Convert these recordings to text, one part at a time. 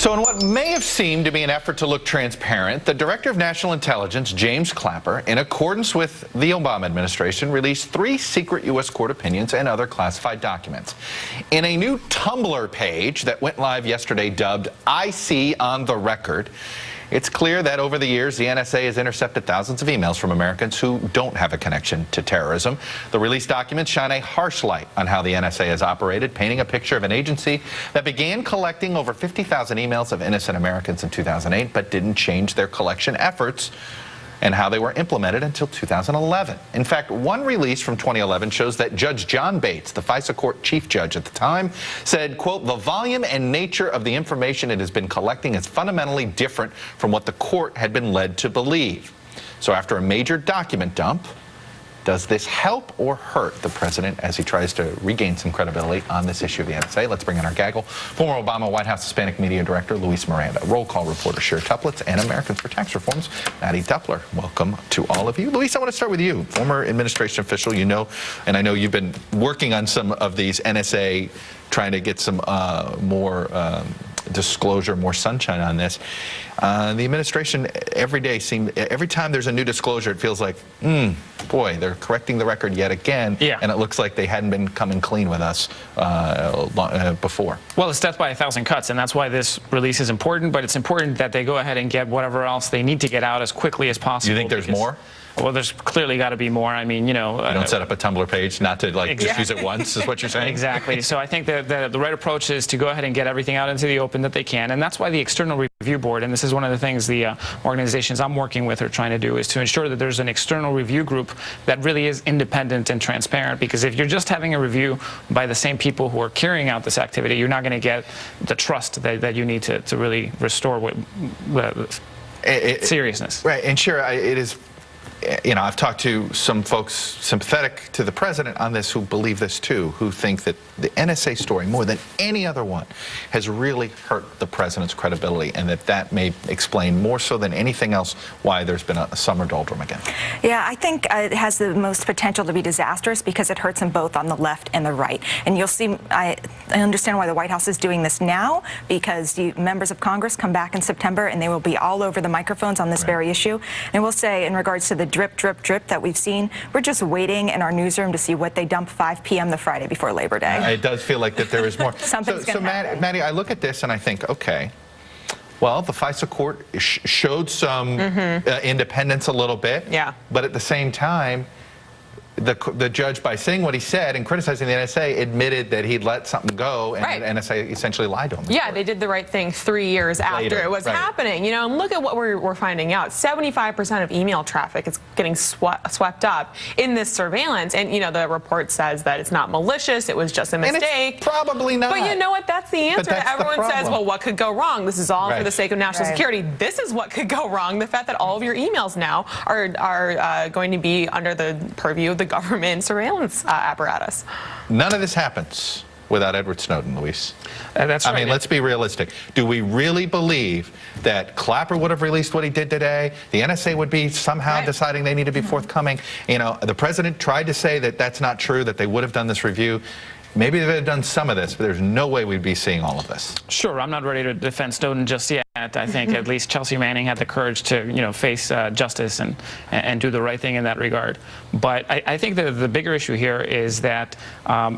So in what may have seemed to be an effort to look transparent, the Director of National Intelligence, James Clapper, in accordance with the Obama administration, released 3 secret U.S. court opinions and other classified documents. In a new Tumblr page that went live yesterday dubbed "I See on the Record," it's clear that over the years, the NSA has intercepted thousands of emails from Americans who don't have a connection to terrorism. The released documents shine a harsh light on how the NSA has operated, painting a picture of an agency that began collecting over 50,000 emails of innocent Americans in 2008, but didn't change their collection efforts and how they were implemented until 2011. In fact, one release from 2011 shows that Judge John Bates, the FISA court chief judge at the time, said, quote, "The volume and nature of the information it has been collecting is fundamentally different from what the court had been led to believe." So after a major document dump, does this help or hurt the president as he tries to regain some credibility on this issue of the NSA? Let's bring in our gaggle, former Obama White House Hispanic Media Director Luis Miranda, roll call reporter Shira Toeplitz, and Americans for Tax Reform's Maddie Doppler. Welcome to all of you. Luis, I want to start with you, former administration official. You know, and I know you've been working on some of these NSA, trying to get some more disclosure, more sunshine on this. The administration every time there's a new disclosure, it feels like, boy, they're correcting the record yet again. Yeah. And it looks like they hadn't been coming clean with us before. Well, it's death by 1,000 cuts, and that's why this release is important. But it's important that they go ahead and get whatever else they need to get out as quickly as possible. You think there's more? Well, there's clearly got to be more. I mean, you know. You don't set up a Tumblr page not to, like, just use it once, is what you're saying? Exactly. So I think that the right approach is to go ahead and get everything out into the open that they can. And that's why the External Review Board, and this is one of the things the organizations I'm working with are trying to do, is to ensure that there's an external review group that really is independent and transparent. Because if you're just having a review by the same people who are carrying out this activity, you're not going to get the trust that you need to really restore seriousness. Right. And Shira, it is... You know, I've talked to some folks sympathetic to the president on this who believe this too, who think that the NSA story, more than any other one, has really hurt the president's credibility, and that may explain more so than anything else why there's been a summer doldrum again. Yeah, I think it has the most potential to be disastrous because it hurts them both on the left and the right. And you'll see, I understand why the White House is doing this now, because members of Congress come back in September and they will be all over the microphones on this very issue. And we'll say, in regards to the drip, drip, drip that we've seen, we're just waiting in our newsroom to see what they dump 5 p.m. the Friday before Labor Day. It does feel like that there is more. So Maddie, I look at this and I think, okay, well, the FISA court showed some independence a little bit, but at the same time, the judge, by saying what he said and criticizing the NSA, admitted that he'd let something go, and the NSA essentially lied to him. Yeah, they did the right thing 3 years after it was happening. You know, and look at what we're finding out. 75% of email traffic is getting swept up in this surveillance, and you know the report says that it's not malicious; it was just a mistake. And it's probably not. But you know what? That's the answer. Everyone says, "Well, what could go wrong? This is all for the sake of national security." This is what could go wrong: the fact that all of your emails now are going to be under the purview of the government surveillance apparatus. None of this happens without Edward Snowden, Luis. That's right. I mean, let's be realistic. Do we really believe that Clapper would have released what he did today? The NSA would be somehow deciding they need to be forthcoming? You know, the president tried to say that that's not true, that they would have done this review. Maybe they would have done some of this, but there's no way we'd be seeing all of this. Sure, I'm not ready to defend Snowden just yet. I think at least Chelsea Manning had the courage to, you know, face justice and do the right thing in that regard. But I think that the bigger issue here is that,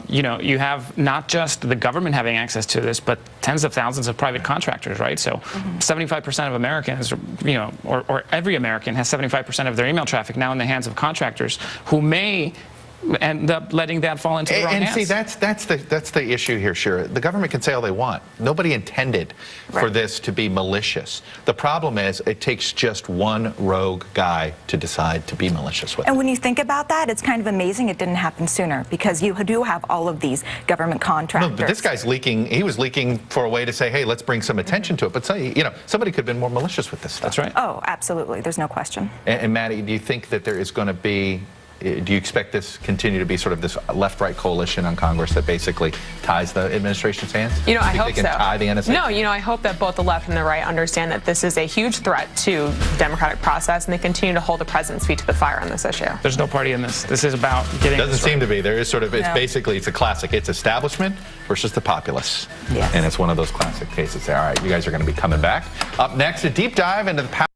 you know, you have not just the government having access to this, but tens of thousands of private contractors, right? So 75% of Americans, you know, or every American has 75% of their email traffic now in the hands of contractors who may end up letting that fall into the wrong hands. And see, that's the issue here, Shira. The government can say all they want. Nobody intended for this to be malicious. The problem is it takes just one rogue guy to decide to be malicious with it. And when you think about that, it's kind of amazing it didn't happen sooner, because you do have all of these government contractors. No, but this guy's leaking. He was leaking for a way to say, hey, let's bring some attention to it. But you know, somebody could have been more malicious with this stuff. That's right. Oh, absolutely. There's no question. And Maddie, do you think that there is going to be Do you expect this continue to be sort of this left-right coalition on Congress that basically ties the administration's hands? You know, I think hope they can so. tie the NSA? No, you know, I hope that both the left and the right understand that this is a huge threat to the democratic process, and they continue to hold the president's feet to the fire on this issue. There's no party in this. This is about getting. Doesn't seem to be. There is sort of. It's No. basically it's a classic. It's establishment versus the populace. Yes. And it's one of those classic cases. All right, you guys are going to be coming back. Up next, a deep dive into the power